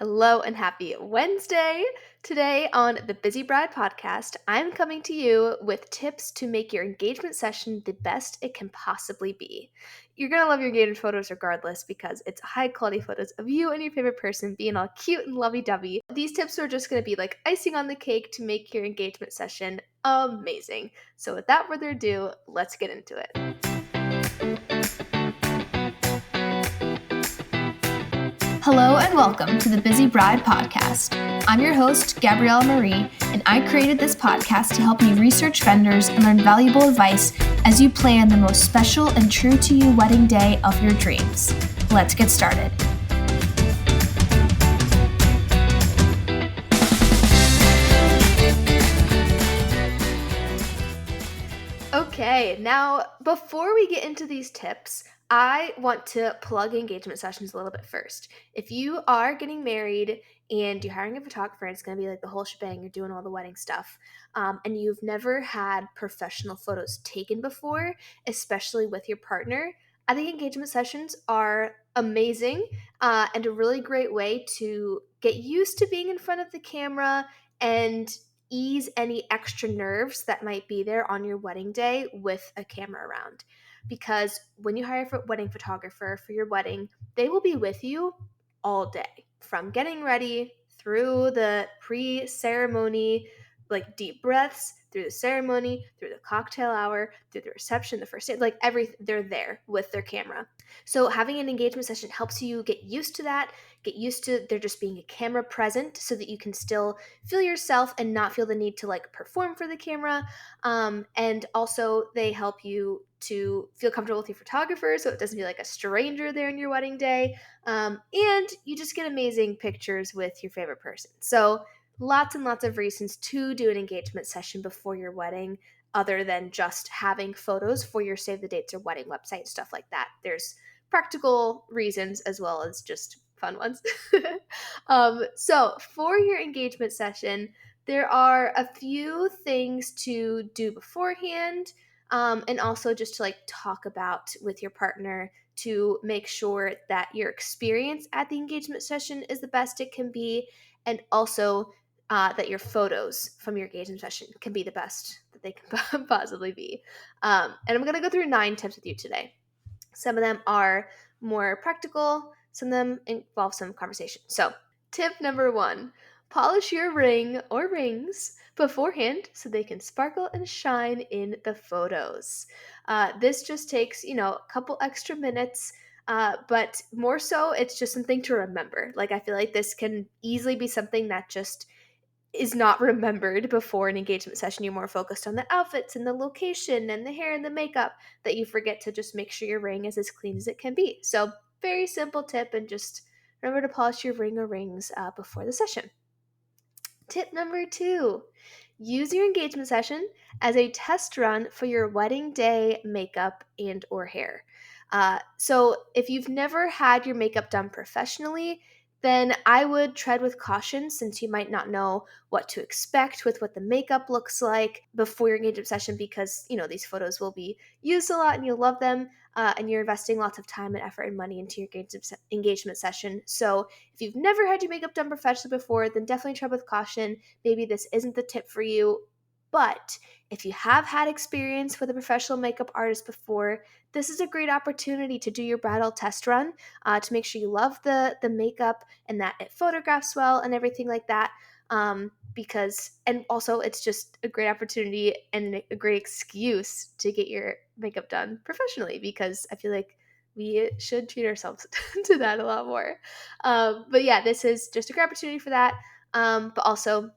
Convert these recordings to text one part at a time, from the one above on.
Hello and happy Wednesday. Today on the Busy Bride podcast, I'm coming to you with tips to make your engagement session the best it can possibly be. You're going to love your engagement photos regardless because it's high quality photos of you and your favorite person being all cute and lovey-dovey. These tips are just going to be like icing on the cake to make your engagement session amazing. So without further ado, let's get into it. Hello and welcome to the Busy Bride podcast. I'm your host, Gabriella Marie, and I created this podcast to help you research vendors and learn valuable advice as you plan the most special and true to you wedding day of your dreams. Let's get started. Okay, now before we get into these tips, I want to plug engagement sessions a little bit first. If you are getting married and you're hiring a photographer, and it's going to be like the whole shebang, you're doing all the wedding stuff, and you've never had professional photos taken before, especially with your partner, I think engagement sessions are amazing and a really great way to get used to being in front of the camera and ease any extra nerves that might be there on your wedding day with a camera around. Because when you hire a wedding photographer for your wedding, they will be with you all day from getting ready through the pre ceremony, like deep breaths, through the ceremony, through the cocktail hour, through the reception, the first day, like everything, they're there with their camera. So having an engagement session helps you get used to that, get used to there just being a camera present so that you can still feel yourself and not feel the need to like perform for the camera. And also they help you to feel comfortable with your photographer so it doesn't feel like a stranger there in your wedding day. And you just get amazing pictures with your favorite person. So lots and lots of reasons to do an engagement session before your wedding other than just having photos for your save the dates or wedding website, stuff like that. There's practical reasons as well as just fun ones. So for your engagement session, there are a few things to do beforehand, and also just to like talk about with your partner to make sure that your experience at the engagement session is the best it can be, and also that your photos from your engagement session can be the best that they can possibly be. And I'm going to go through 9 tips with you today. Some of them are more practical, some of them involve some conversation. So, tip number 1, polish your ring or rings beforehand so they can sparkle and shine in the photos. This just takes, a couple extra minutes. But more so, it's just something to remember. Like, I feel like this can easily be something that just is not remembered before an engagement session. You're more focused on the outfits and the location and the hair and the makeup that you forget to just make sure your ring is as clean as it can be. So, very simple tip, and just remember to polish your ring or rings before the session. Tip number 2, use your engagement session as a test run for your wedding day makeup and or hair. So if you've never had your makeup done professionally, then I would tread with caution since you might not know what to expect with what the makeup looks like before your engagement session, because these photos will be used a lot and you'll love them, and you're investing lots of time and effort and money into your engagement session. So if you've never had your makeup done professionally before, then definitely tread with caution. Maybe this isn't the tip for you. But if you have had experience with a professional makeup artist before, this is a great opportunity to do your bridal test run to make sure you love the makeup and that it photographs well and everything like that. And also it's just a great opportunity and a great excuse to get your makeup done professionally, because I feel like we should treat ourselves to that a lot more. But yeah, this is just a great opportunity for that. But also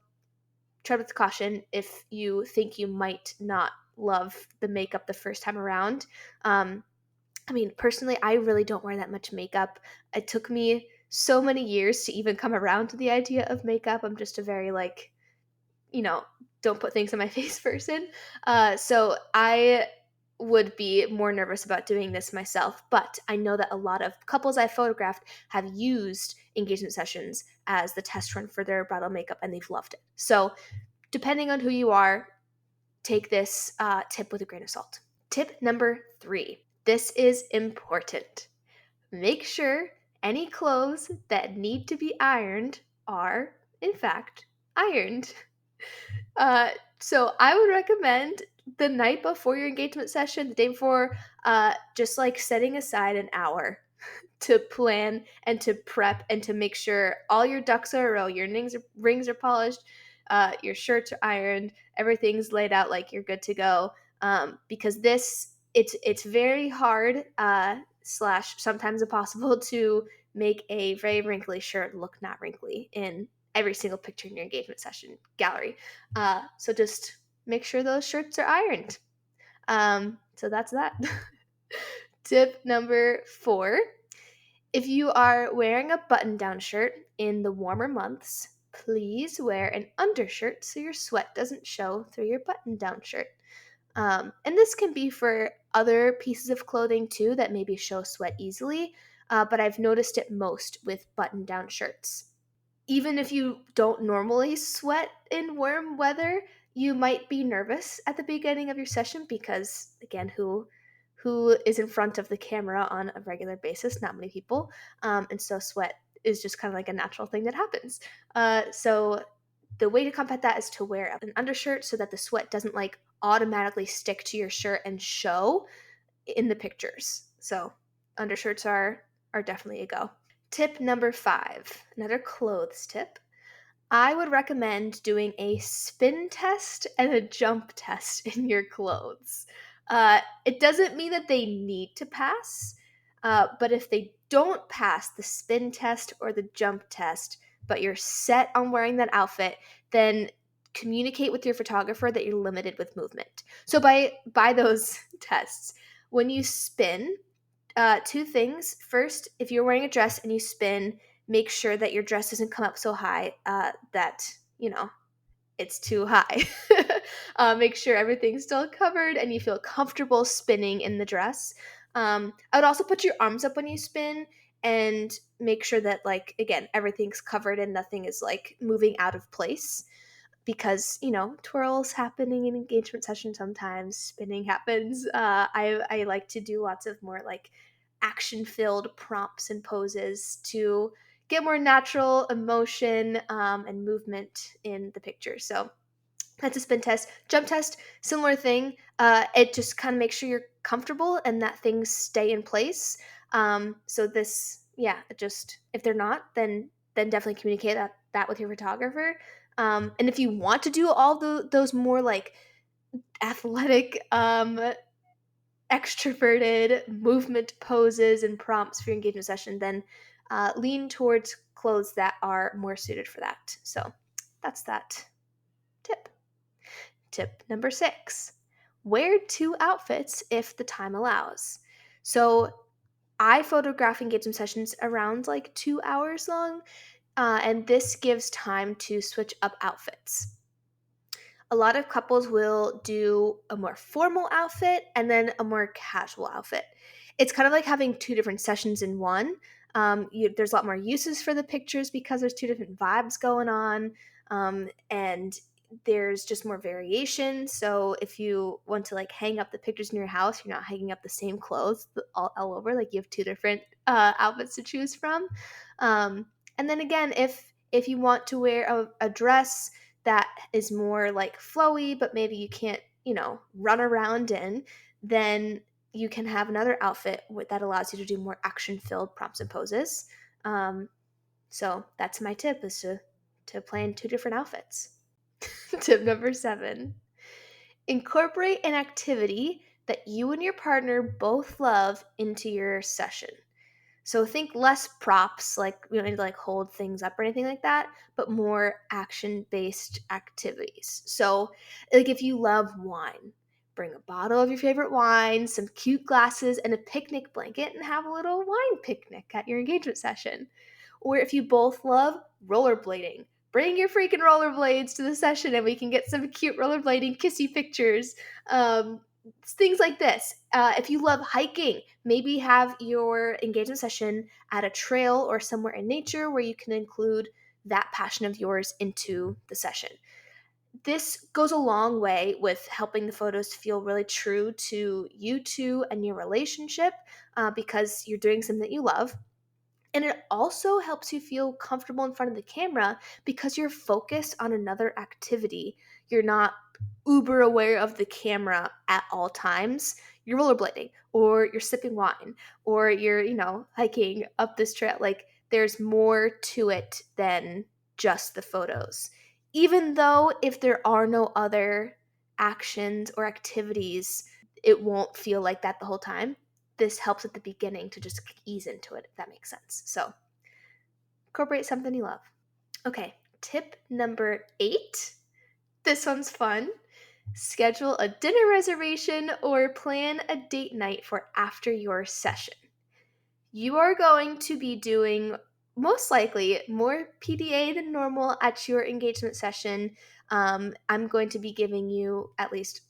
tread with caution if you think you might not love the makeup the first time around. Personally, I really don't wear that much makeup. It took me so many years to even come around to the idea of makeup. I'm just a very don't put things on my face person. So I would be more nervous about doing this myself, but I know that a lot of couples I photographed have used engagement sessions as the test run for their bridal makeup and they've loved it. So depending on who you are, take this tip with a grain of salt. Tip number 3. This is important. Make sure any clothes that need to be ironed are, in fact, ironed. Uh, so I would recommend the night before your engagement session, the day before, just like setting aside an hour to plan and to prep and to make sure all your ducks are in a row, your rings are polished, your shirts are ironed, everything's laid out like you're good to go. Because it's very hard slash sometimes impossible to make a very wrinkly shirt look not wrinkly in every single picture in your engagement session gallery. So just make sure those shirts are ironed. So that's that. Tip number 4: if you are wearing a button down shirt in the warmer months, please wear an undershirt so your sweat doesn't show through your button down shirt. And this can be for other pieces of clothing too that maybe show sweat easily, but I've noticed it most with button down shirts. Even if you don't normally sweat in warm weather, you might be nervous at the beginning of your session because again, who is in front of the camera on a regular basis? Not many people. And so sweat is just kind of like a natural thing that happens. So the way to combat that is to wear an undershirt so that the sweat doesn't like automatically stick to your shirt and show in the pictures. So undershirts are definitely a go. Tip number 5, another clothes tip. I would recommend doing a spin test and a jump test in your clothes. It doesn't mean that they need to pass, but if they don't pass the spin test or the jump test, but you're set on wearing that outfit, then communicate with your photographer that you're limited with movement. So by those tests, when you spin, two things. First, if you're wearing a dress and you spin, make sure that your dress doesn't come up so high that, it's too high. Make sure everything's still covered and you feel comfortable spinning in the dress. I would also put your arms up when you spin and make sure that, like, again, everything's covered and nothing is like moving out of place because twirls happening in engagement sessions, sometimes spinning happens. I like to do lots of more like action filled prompts and poses to get more natural emotion and movement in the picture. So that's a spin test. Jump test, similar thing. It just kind of makes sure you're comfortable and that things stay in place. So this, yeah, it just if they're not, then definitely communicate that with your photographer. And if you want to do all those more like athletic, extroverted movement poses and prompts for your engagement session, then lean towards clothes that are more suited for that. So that's that tip. Tip number 6: wear 2 outfits if the time allows. So I photograph engagement sessions around like 2 hours long, and this gives time to switch up outfits. A lot of couples will do a more formal outfit and then a more casual outfit. It's kind of like having 2 different sessions in one. There's a lot more uses for the pictures because there's 2 different vibes going on, and there's just more variation. So if you want to like hang up the pictures in your house, you're not hanging up the same clothes all over. Like you have 2 different outfits to choose from. And then again, if you want to wear a dress that is more like flowy, but maybe you can't, run around in, then you can have another outfit that allows you to do more action-filled prompts and poses. So that's my tip: is to plan 2 different outfits. Tip number 7: incorporate an activity that you and your partner both love into your session. So think less props, like we don't need to like hold things up or anything like that, but more action-based activities. So like if you love wine, bring a bottle of your favorite wine, some cute glasses, and a picnic blanket and have a little wine picnic at your engagement session. Or if you both love rollerblading, bring your freaking rollerblades to the session and we can get some cute rollerblading kissy pictures. Things like this. If you love hiking, maybe have your engagement session at a trail or somewhere in nature where you can include that passion of yours into the session. This goes a long way with helping the photos feel really true to you two and your relationship, because you're doing something that you love. And it also helps you feel comfortable in front of the camera because you're focused on another activity. You're not uber aware of the camera at all times. You're rollerblading or you're sipping wine or you're, hiking up this trail. Like there's more to it than just the photos. Even though if there are no other actions or activities, it won't feel like that the whole time. This helps at the beginning to just ease into it, if that makes sense. So, incorporate something you love. Okay, tip number 8. This one's fun. Schedule a dinner reservation or plan a date night for after your session. You are going to be doing most likely more PDA than normal at your engagement session. I'm going to be giving you, at least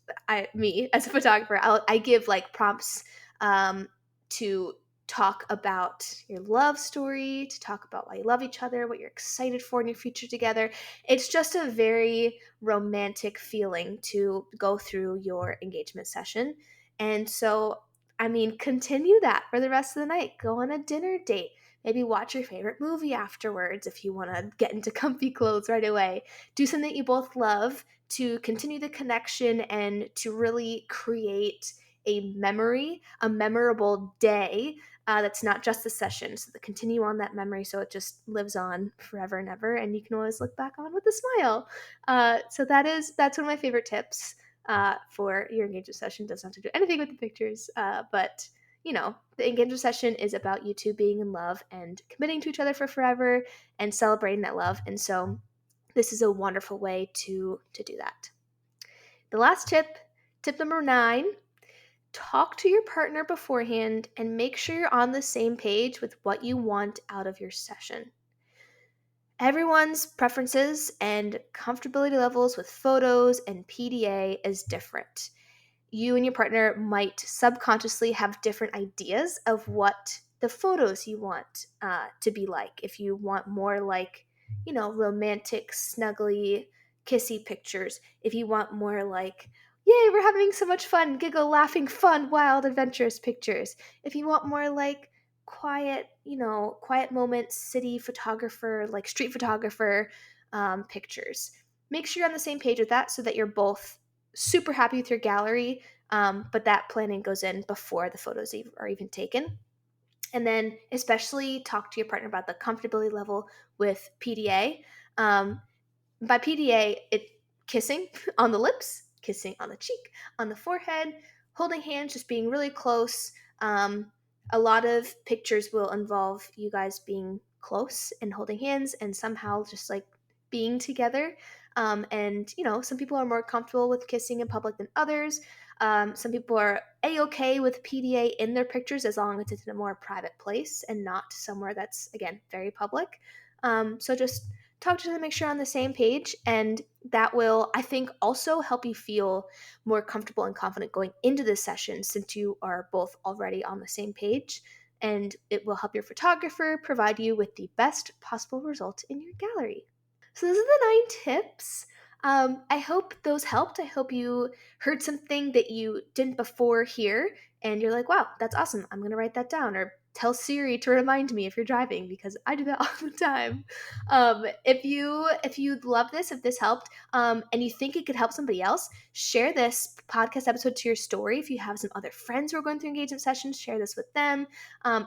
me as a photographer, I give like prompts to talk about your love story, to talk about why you love each other, what you're excited for in your future together. It's just a very romantic feeling to go through your engagement session. And so continue that for the rest of the night. Go on a dinner date. Maybe watch your favorite movie afterwards if you want to get into comfy clothes right away. Do something that you both love to continue the connection and to really create a memory, a memorable day that's not just a session. So to continue on that memory so it just lives on forever and ever, and you can always look back on with a smile. So that's one of my favorite tips for your engagement session. Doesn't have to do anything with the pictures, but the engagement session is about you two being in love and committing to each other for forever and celebrating that love. And so this is a wonderful way to do that. The last tip number 9, talk to your partner beforehand and make sure you're on the same page with what you want out of your session. Everyone's preferences and comfortability levels with photos and PDA is different. You and your partner might subconsciously have different ideas of what the photos you want to be like. If you want more like, romantic, snuggly, kissy pictures. If you want more like, yay, we're having so much fun, giggle, laughing, fun, wild, adventurous pictures. If you want more like quiet, quiet moments, city photographer, like street photographer pictures. Make sure you're on the same page with that so that you're both super happy with your gallery, but that planning goes in before the photos are even taken. And then especially talk to your partner about the comfortability level with PDA. By PDA, it kissing on the lips, kissing on the cheek, on the forehead, holding hands, just being really close. A lot of pictures will involve you guys being close and holding hands and somehow just like being together. And some people are more comfortable with kissing in public than others. Some people are a-okay with PDA in their pictures as long as it's in a more private place and not somewhere that's, again, very public. So just talk to them, make sure you're on the same page, and that will, I think, also help you feel more comfortable and confident going into this session since you are both already on the same page, and it will help your photographer provide you with the best possible result in your gallery. So those are the 9 tips. I hope those helped. I hope you heard something that you didn't before hear, and you're like, "Wow, that's awesome! I'm gonna write that down." Or tell Siri to remind me if you're driving because I do that all the time. If you love this, if this helped, and you think it could help somebody else, share this podcast episode to your story. If you have some other friends who are going through engagement sessions, share this with them.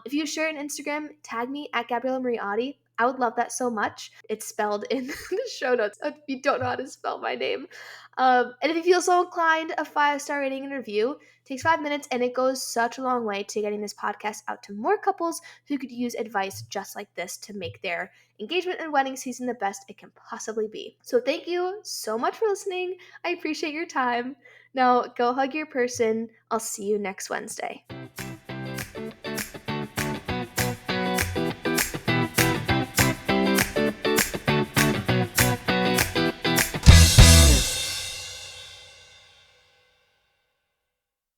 If you share it on Instagram, tag me at Gabriella Marie Audi. I would love that so much. It's spelled in the show notes if you don't know how to spell my name. And if you feel so inclined, a 5-star rating and review takes 5 minutes, and it goes such a long way to getting this podcast out to more couples who could use advice just like this to make their engagement and wedding season the best it can possibly be. So thank you so much for listening. I appreciate your time. Now go hug your person. I'll see you next Wednesday.